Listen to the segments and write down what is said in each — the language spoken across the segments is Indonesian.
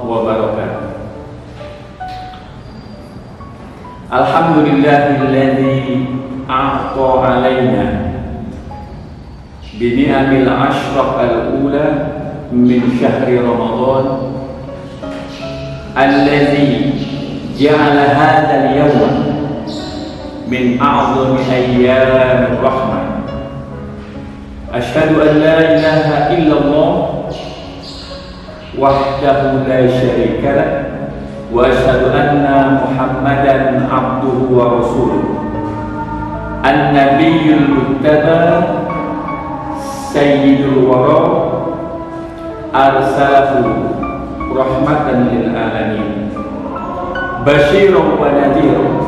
wabarakatuh. Alhamdulillahilladzi a'ta alaina bini'amil ashraq al-ula min syahri Ramadan alladzi ja'ala hadzal yawma min a'zami ayyamir rahmah. Asyhadu an la ilaha illallah wahdahu la syarika lah wa asyhadu anna Muhammadan abduhu wa rasuluh an-nabiyyul muttaba sayyidul wara arsalahu rahmatan lil alamin basyiran wa nadhiran.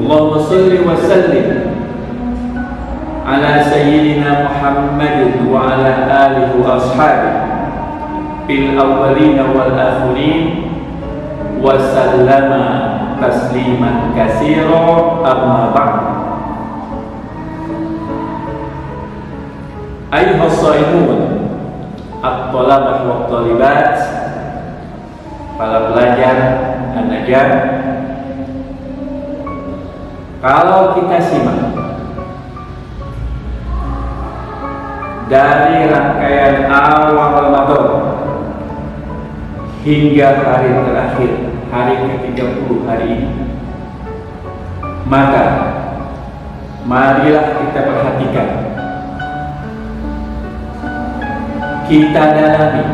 Allahumma shalli wa sallim ala sayyidina Muhammadin wa ala alihi wa ashabihi fil awwalina wal akhirin wa sallama tasliman katsira, amma ba'd. Ayyuhas shaimun at-talabah wa talibat, para pelajar dan ajar, kalau kita simak dari rangkaian awal Ramadan hingga hari terakhir, hari ke-30 hari ini, maka marilah kita perhatikan, kita dalami,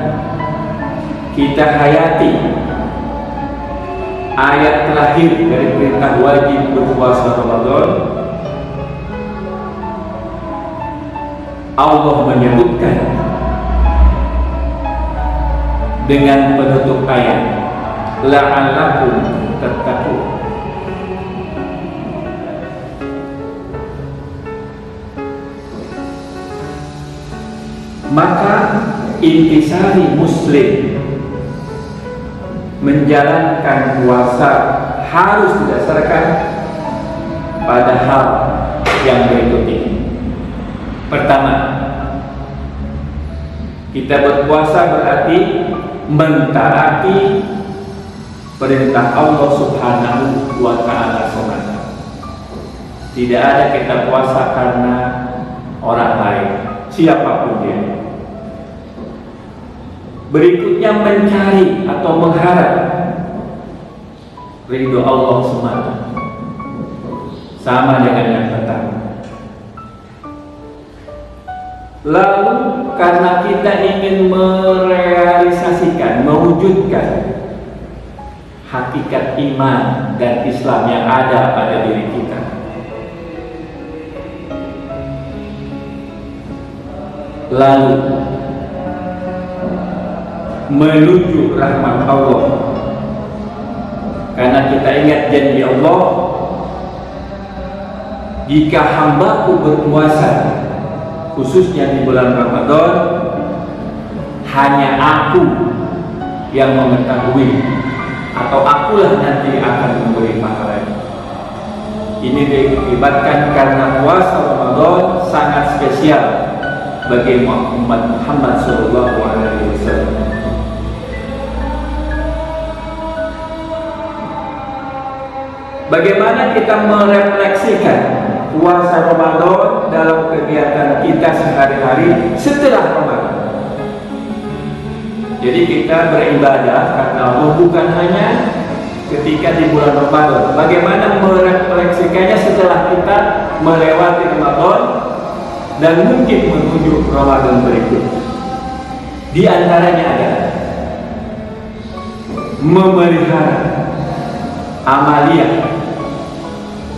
kita hayati ayat terakhir dari perintah wajib berpuasa Ramadan. Allah menyebutkan dengan penutup ayat, la'allakum tattaqun. Maka intisari muslim menjalankan puasa harus didasarkan pada hal yang berikut ini. Pertama, kita berpuasa berarti mentaati perintah Allah Subhanahu wa ta'ala semata. Tidak ada kita puasa karena orang lain, siapapun dia. Berikutnya, mencari atau mengharap ridho Allah semata, sama dengan yang pertama. Lalu karena kita ingin merealisasikan, mewujudkan hakikat iman dan Islam yang ada pada diri kita, lalu menuju rahmat Allah, karena kita ingat janji Allah, jika hambaku berpuasa khususnya di bulan Ramadan, hanya aku yang mengetahui, atau akulah nanti akan memberi pahalanya. Ini diakibatkan karena puasa Ramadan sangat spesial bagi umat Muhammad SAW. Bagaimana kita merefleksikan puasa Ramadan dalam kegiatan kita sehari-hari setelah Ramadan? Jadi kita beribadah karena Allah bukan hanya ketika di bulan Ramadan. Bagaimana merefleksikannya setelah kita melewati Ramadan dan mungkin menuju Ramadan berikutnya? Di antaranya adalah memelihara amaliyah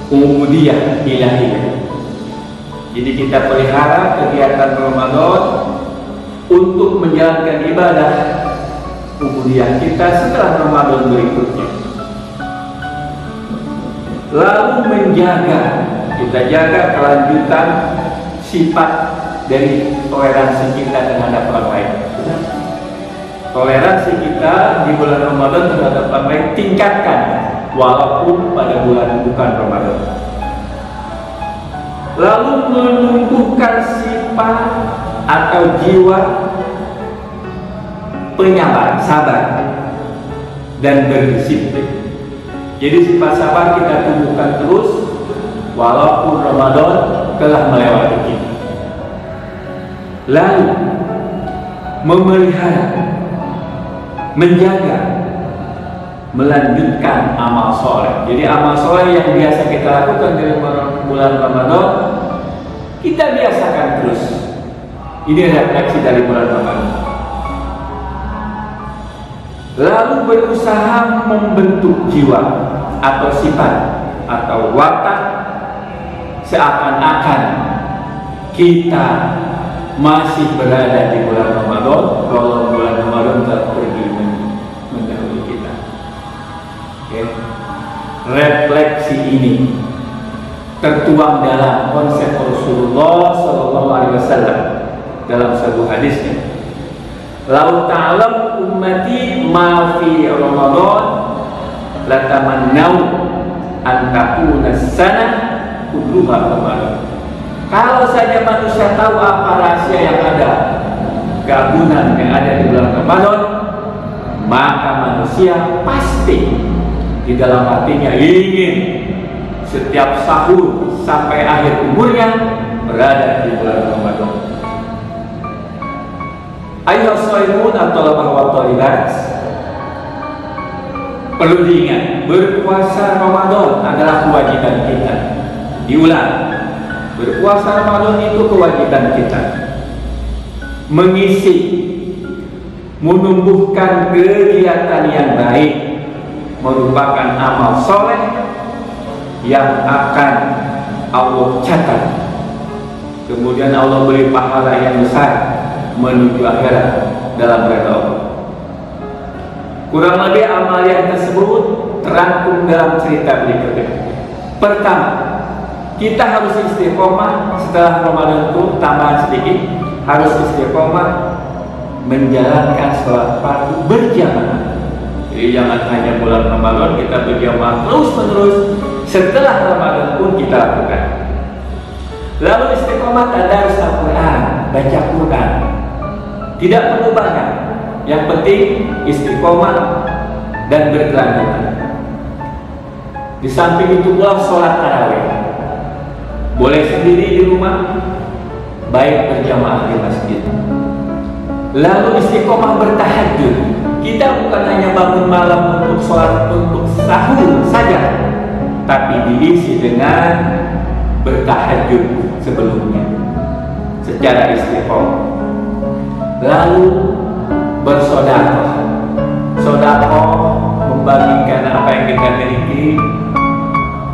ubudiyah ilahiyah. Jadi kita pelihara kegiatan Ramadan untuk menjalankan ibadah ubudiyah kita setelah Ramadan berikutnya. Lalu kita jaga kelanjutan sifat dari toleransi kita terhadap orang lain. Toleransi kita di bulan Ramadan terhadap orang lain tingkatkan, walaupun pada bulan bukan Ramadan. Lalu menumbuhkan sifat atau jiwa penyabar, sabar, dan berdisiplin. Jadi sifat sabar kita tumbuhkan terus walaupun Ramadan telah melewati kita. Lalu memelihara, menjaga, melanjutkan amal soleh. Jadi amal soleh yang biasa kita lakukan di bulan Ramadan kita biasakan terus. Ini refleksi dari bulan Ramadan. Lalu berusaha membentuk jiwa atau sifat atau watak seakan-akan kita masih berada di bulan Ramadan kalau bulan Ramadan telah pergi mendahului kita. Okay. Refleksi ini tertuang dalam konsep Rasulullah SAW dalam sebuah hadisnya. Lau ta'lam ummati ma fi Ramadan latamannau an takuna sanah kulluha Ramadan. Kalau saja manusia tahu apa rahasia yang ada, gabungan yang ada di bulan Ramadan, maka manusia pasti di dalam hatinya ingin setiap sahur sampai akhir umurnya berada di bulan Ramadan. Ayo shaimun atau lemah thalibat, perlu diingat, berpuasa Ramadan adalah kewajiban kita. Diulang, berpuasa Ramadan itu kewajiban kita. Mengisi, menumbuhkan kegiatan yang baik merupakan amal soleh yang akan Allah catat. Kemudian Allah beri pahala yang besar menuju akhirat dalam redha Allah. Kurang lebih amal yang tersebut terangkum dalam cerita berikutnya. Pertama, kita harus istiqomah setelah Ramadan itu, tambahan sedikit, harus istiqomah menjalankan sholat fardu berjamaah. Jadi jangan hanya bulan Ramadan kita berjamaah terus menerus, setelah Ramadan pun kita lakukan. Lalu istiqomah tadarus Al-Quran, baca Quran. Tidak perlu banyak, yang penting istiqomah dan berkelanjutan. Di samping itu pula sholat tarawih, boleh sendiri di rumah, baik berjamaah di masjid. Lalu istiqomah bertahajud. Kita bukan hanya bangun malam untuk sholat, untuk sahur saja, tapi diisi dengan bertahajud sebelumnya secara istiqomah. Lalu bersedekah, sedekah membagikan apa yang kita miliki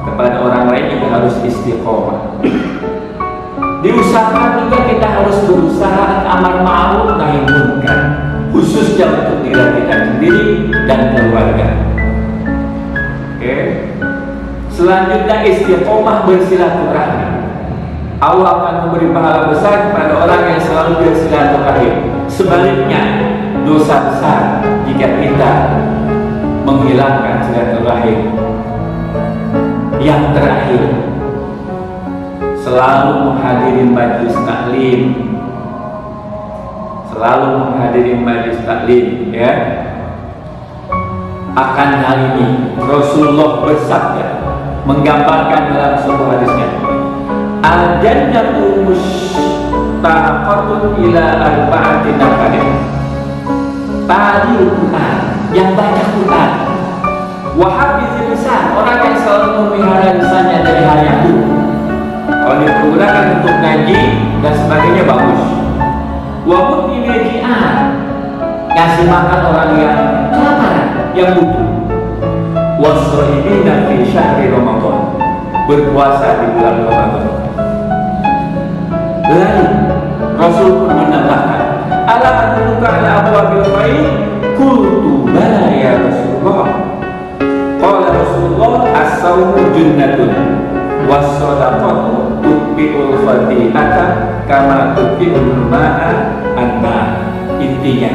kepada orang lain juga harus istiqomah. Diusahakan juga kita harus berusaha amar ma'ruf nahi munkar, khususnya untuk diri kita sendiri dan keluarga. Oke. Selanjutnya istiqomah bersilaturahmi. Allah akan memberi pahala besar kepada orang yang selalu bersilaturahim. Sebaliknya, dosa besar jika kita menghilangkan silaturahim. Yang terakhir, selalu menghadiri majlis taklim. Selalu menghadiri majlis taklim, ya. Akan hal ini Rasulullah bersabda, menggambarkan dalam sebuah hadisnya, al-jannatu mustaqatun ila arba'ati nafarin. Tadi Quran, yang baca Quran, wahafizil lisan, orang yang selalu memelihara lisannya dari hal yang buruk. Kalau digunakan untuk ngaji dan sebagainya bagus. Wa mut'imil ji'an, ngasih makan orang yang kelaparan, yang butuh. Wasrahibina fi syahri Ramadan, berpuasa di bulan Ramadan. Lalu Rasul pun menambahkan, ala adulluka ala abwabil khair, qultu bala ya Rasulullah. Qala Rasulullah as-sawmu junnatun was-shadaqatu tutfi'ul khati'ata kama tutfi'ul ma'a an-nar. Intinya,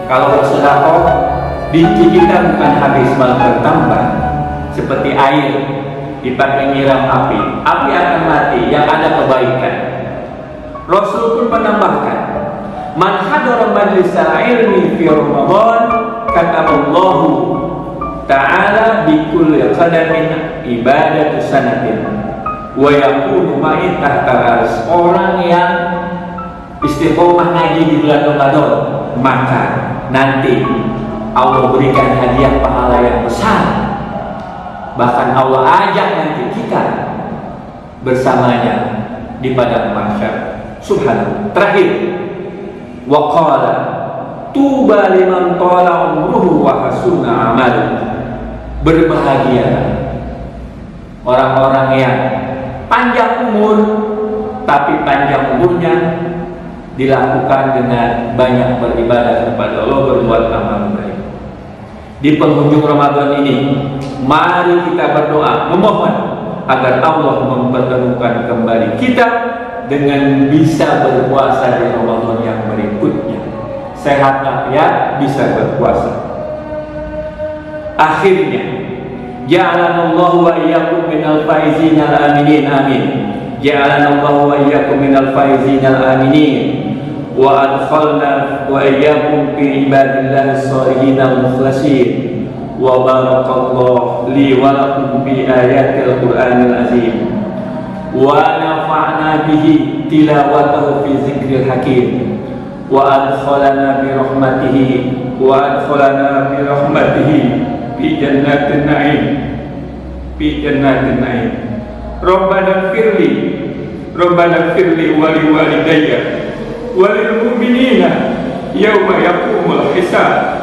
kalau bersedekah, biji kita bukan habis malah bertambah seperti air dipakai nyiram api. Api akan mati, yang ada kebaikan. Rasul pun menambahkan, Man hadara majlisal ilmi fi Ramadan kataballahu ta'ala bi kulli qadamin ibadatu sanatin wa yakunu ma'i tahta orang yang istiqomah ngaji di bulan Ramadan, maka nanti Allah berikan hadiah pahala yang besar. Bahkan Allah ajak nanti kita bersamanya di padang mahsyar. Subhanallah. Terakhir, wa qala tuba liman tala umruhu wa hasuna amaluhu. Berbahagia orang-orang yang panjang umur, tapi panjang umurnya dilakukan dengan banyak beribadah kepada Allah, berbuat amal baik. Di penghujung Ramadan ini, mari kita berdoa, memohon agar Allah mempertemukan kembali kita dengan bisa berpuasa di Ramadan yang berikutnya. Sehat ya, bisa berpuasa. Akhirnya, ja'alanallahu wa iyyakum minal faizin al-aminin, amin. Ja'alanallahu wa iyyakum minal faizin al-aminin. Wa adkhalna wa iyyakum fi ibadillahi sholihin al-mukhlasin. Wa barakallahu li wa lakum bi ayatil Qur'anil azim. Wa nafa'na bihi tilawatahu fi zikril hakim. Wa adkhalana bi rahmatihi fi jannatin na'im. Rabbana firli wa liwalidayya walil mu'minina yawma yaqumul hisab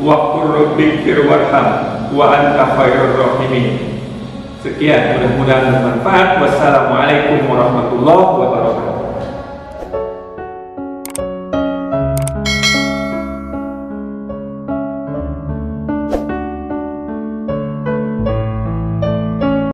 wa qur rabbighfir warham wa anta khairur rahimin. Sekian, mudah-mudahan bermanfaat. Wassalamualaikum warahmatullahi wabarakatuh.